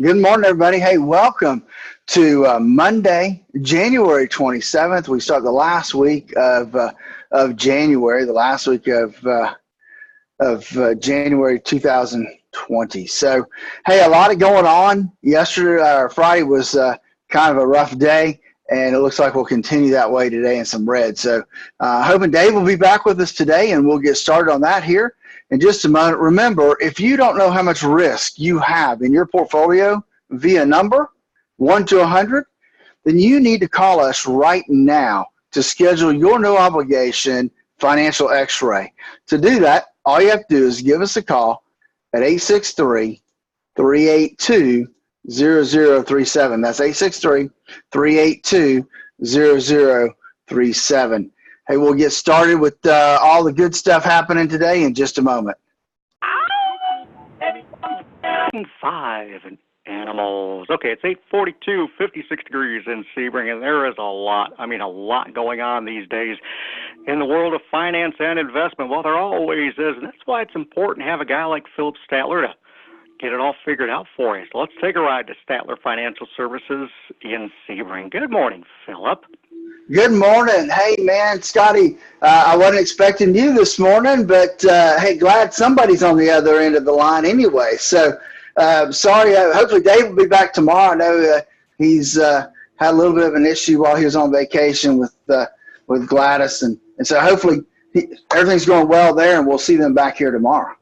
Good morning, everybody. Hey, welcome to Monday, January 27th. We start the last week of January, the last week of January 2020. So, hey, a lot of going on. Yesterday or Friday was kind of a rough day, and it looks like we'll continue that way today in some red. So, hoping Dave will be back with us today, and we'll get started on that here in just a moment. Remember, if you don't know how much risk you have in your portfolio via number 1 to 100, then you need to call us right now to schedule your no obligation financial x-ray. To do that, all you have to do is give us a call at 863-382-0037. That's 863-382-0037. Hey, we'll get started with all the good stuff happening today in just a moment. 5 animals. Okay, it's 8:42, 56 degrees in Sebring, and there is a lot going on these days in the world of finance and investment. Well, there always is, and that's why it's important to have a guy like Phillip Statler to get it all figured out for you. So let's take a ride to Statler Financial Services in Sebring. Good morning, Phillip. Good morning. Hey, man, Scotty, I wasn't expecting you this morning, but hey, glad somebody's on the other end of the line anyway. So, sorry, hopefully Dave will be back tomorrow. I know he's had a little bit of an issue while he was on vacation with Gladys, and so hopefully everything's going well there, and we'll see them back here tomorrow.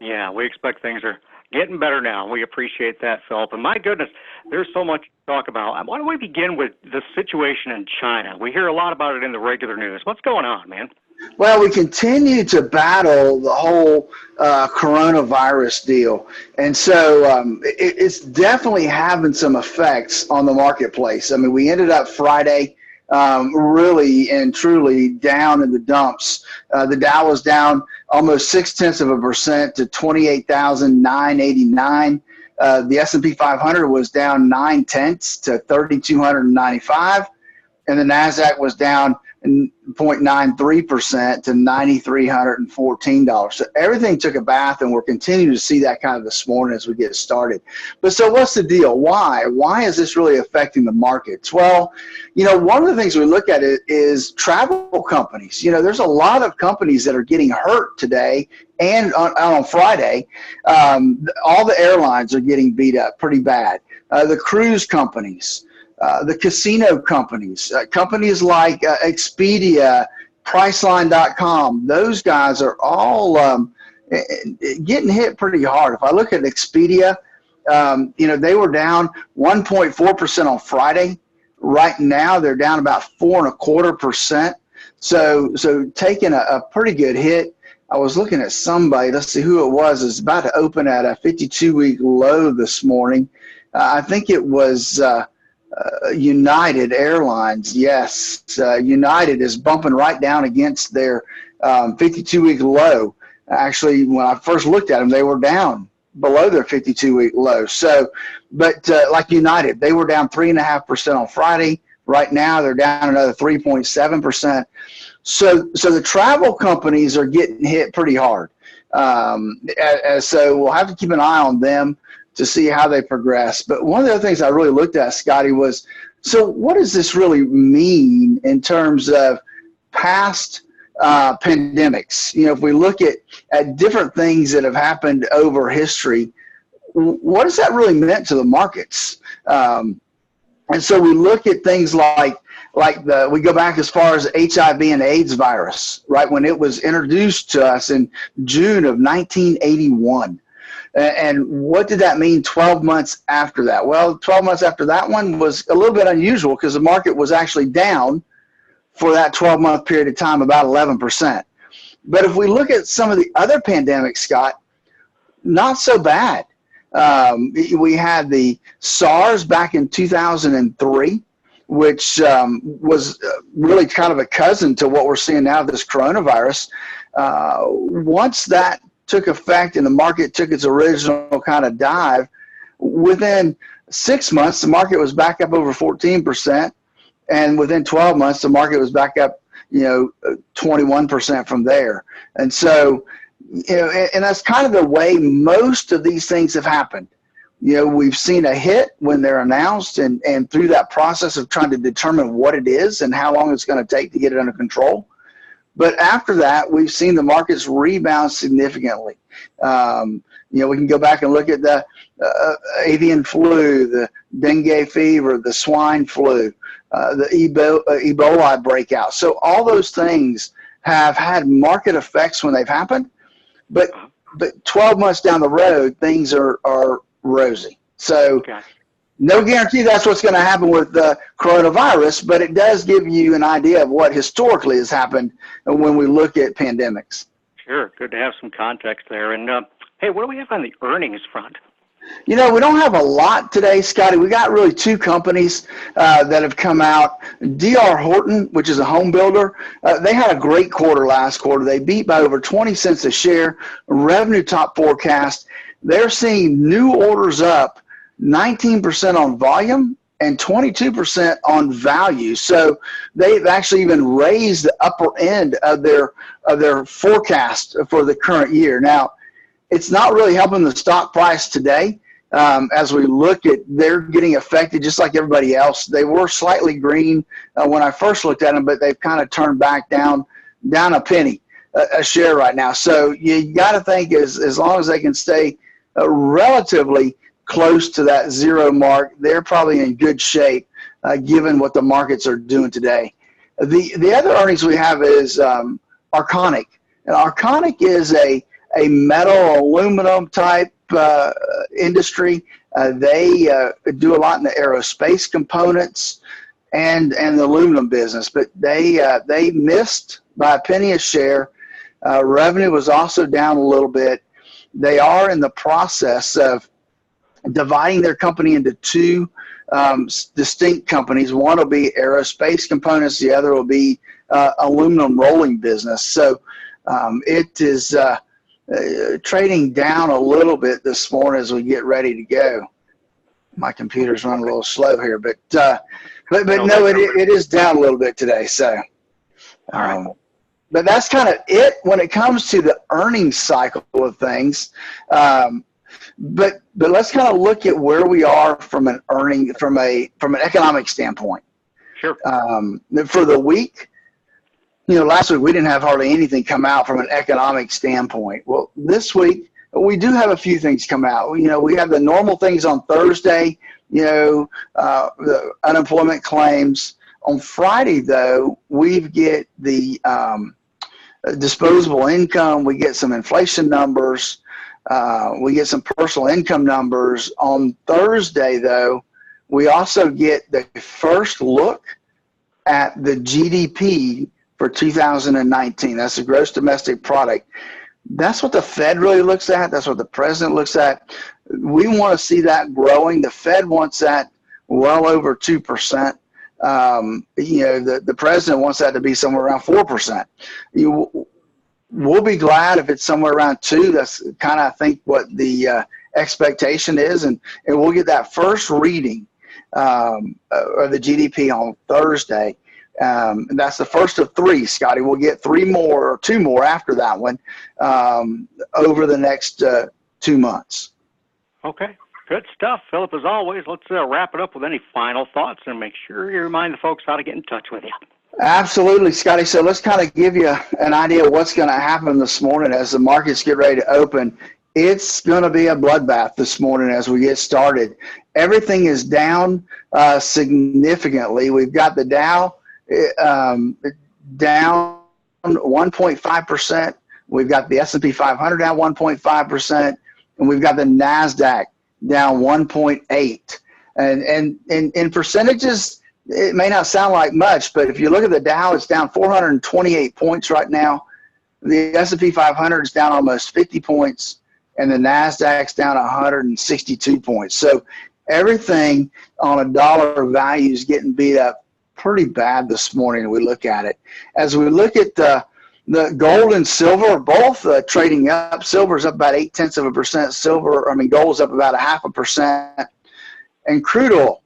Yeah, we expect things are getting better now. We appreciate that, Phillip. And my goodness, there's so much to talk about. Why don't we begin with the situation in China? We hear a lot about it in the regular news. What's going on, man? Well, we continue to battle the whole coronavirus deal. And so it's definitely having some effects on the marketplace. I mean, we ended up Friday really and truly down in the dumps. The Dow was down almost 0.6% to 28,989. The S&P 500 was down 0.9 to 3,295, and the Nasdaq was down 0.93% to $9,314. So everything took a bath, and we're continuing to see that kind of this morning as we get started. But so what's the deal? Why? Why is this really affecting the markets? Well, one of the things we look at is travel companies. There's a lot of companies that are getting hurt today and on Friday. All the airlines are getting beat up pretty bad. The cruise companies, the casino companies, companies like Expedia, Priceline.com, those guys are all getting hit pretty hard. If I look at Expedia, they were down 1.4% on Friday. Right now, they're down about 4.25%. So taking a pretty good hit. I was looking at somebody, let's see who it was. It's about to open at a 52-week low this morning. I think it was United Airlines. Yes, United is bumping right down against their 52-week low. Actually, when I first looked at them, they were down below their 52-week low. So, but like United, they were down 3.5% on Friday. Right now, they're down another 3.7%. So the travel companies are getting hit pretty hard. So we'll have to keep an eye on them to see how they progress. But one of the other things I really looked at, Scotty, was, so what does this really mean in terms of past pandemics? If we look at different things that have happened over history, what has that really meant to the markets? And so we look at things like we go back as far as HIV and AIDS virus, right? When it was introduced to us in June of 1981. And what did that mean 12 months after that? Well, 12 months after that one was a little bit unusual because the market was actually down for that 12-month period of time, about 11%. But if we look at some of the other pandemics, Scott, not so bad. We had the SARS back in 2003, which was really kind of a cousin to what we're seeing now, this coronavirus. Once that took effect and the market took its original kind of dive, within 6 months, the market was back up over 14%. And within 12 months, the market was back up, 21% from there. And so, and that's kind of the way most of these things have happened. We've seen a hit when they're announced, and through that process of trying to determine what it is and how long it's going to take to get it under control. But after that, we've seen the markets rebound significantly. We can go back and look at the avian flu, the dengue fever, the swine flu, the Ebola breakout. So all those things have had market effects when they've happened, but 12 months down the road, things are rosy. So no guarantee that's what's going to happen with the coronavirus, but it does give you an idea of what historically has happened when we look at pandemics. Sure. Good to have some context there. And, hey, what do we have on the earnings front? We don't have a lot today, Scotty. We got really two companies that have come out. D.R. Horton, which is a home builder, they had a great quarter last quarter. They beat by over 20 cents a share, revenue top forecast. They're seeing new orders up 19% on volume and 22% on value. So they've actually even raised the upper end of their forecast for the current year. Now, it's not really helping the stock price today. As we look at, they're getting affected just like everybody else. They were slightly green when I first looked at them, but they've kind of turned back down a penny a share right now. So you got to think as long as they can stay relatively close to that zero mark, they're probably in good shape given what the markets are doing today. The other earnings we have is Arconic. And Arconic is a metal aluminum type industry. They do a lot in the aerospace components and the aluminum business, but they missed by a penny a share. Revenue was also down a little bit. They are in the process of dividing their company into two distinct companies. One will be aerospace components. The other will be aluminum rolling business. So it is trading down a little bit this morning as we get ready to go. My computer's running a little slow here, but no, it is down a little bit today. So, but that's kind of it when it comes to the earnings cycle of things. But let's kind of look at where we are from an economic standpoint. Sure. For the week, last week we didn't have hardly anything come out from an economic standpoint. Well, this week we do have a few things come out. We have the normal things on Thursday. The unemployment claims. On Friday, though, we get the disposable income. We get some inflation numbers. We get some personal income numbers. On Thursday, though, we also get the first look at the GDP for 2019. That's the gross domestic product. That's what the Fed really looks at. That's what the president looks at. We want to see that growing. The Fed wants that well over 2%. The president wants that to be somewhere around 4%. We'll be glad if it's somewhere around 2. That's kind of, I think, what the expectation is, and we'll get that first reading of the GDP on Thursday. And that's the first of 3, Scotty. We'll get 2 more after that one over the next 2 months. Okay. Good stuff, Phillip. As always, let's wrap it up with any final thoughts and make sure you remind the folks how to get in touch with you. Absolutely, Scotty. So let's kind of give you an idea of what's going to happen this morning as the markets get ready to open. It's going to be a bloodbath this morning as we get started. Everything is down significantly. We've got the Dow down 1.5%. We've got the S&P 500 down 1.5%, and we've got the NASDAQ down 1.8. And in percentages, it may not sound like much, but if you look at the Dow, it's down 428 points right now. The S&P 500 is down almost 50 points, and the NASDAQ's down 162 points. So everything on a dollar value is getting beat up pretty bad this morning. We look at it. As we look at the gold and silver, both trading up. Silver's up about 0.8%. Gold's up about 0.5%. And crude oil,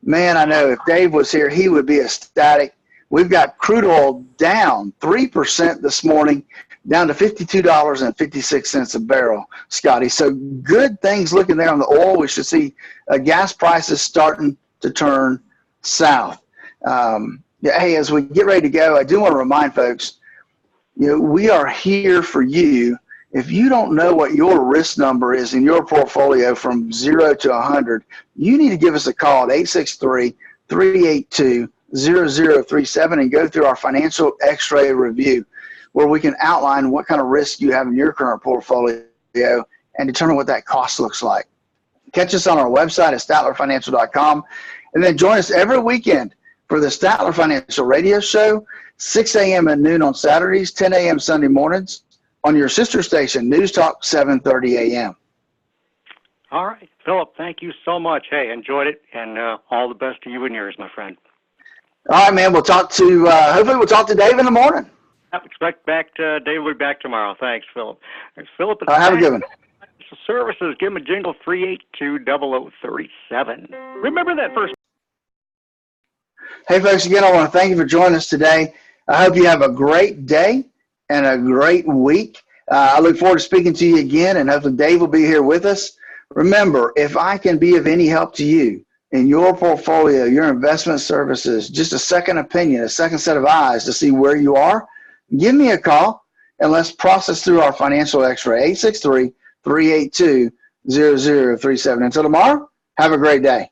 man, I know if Dave was here, he would be ecstatic. We've got crude oil down 3% this morning. down to $52.56 a barrel, Scotty. So good things looking there on the oil. We should see gas prices starting to turn south. Hey, as we get ready to go, I do want to remind folks, we are here for you. If you don't know what your risk number is in your portfolio from 0 to 100, you need to give us a call at 863-382-0037 and go through our financial x-ray review, where we can outline what kind of risk you have in your current portfolio and determine what that cost looks like. Catch us on our website at statlerfinancial.com, and then join us every weekend for the Statler Financial Radio Show, 6 a.m. and noon on Saturdays, 10 a.m. Sunday mornings, on your sister station, News Talk 730 a.m. All right, Phillip, thank you so much. Hey, enjoyed it, and all the best to you and yours, my friend. All right, man. We'll talk to, hopefully we'll talk to Dave in the morning. Expect Dave will be back tomorrow. Thanks, Phillip. There's Phillip. Have a good one. Services, give him a jingle, 382-0037. Remember that first. Hey, folks, again, I want to thank you for joining us today. I hope you have a great day and a great week. I look forward to speaking to you again, and hopefully Dave will be here with us. Remember, if I can be of any help to you in your portfolio, your investment services, just a second opinion, a second set of eyes to see where you are, give me a call, and let's process through our financial x-ray, 863-382-0037. Until tomorrow, have a great day.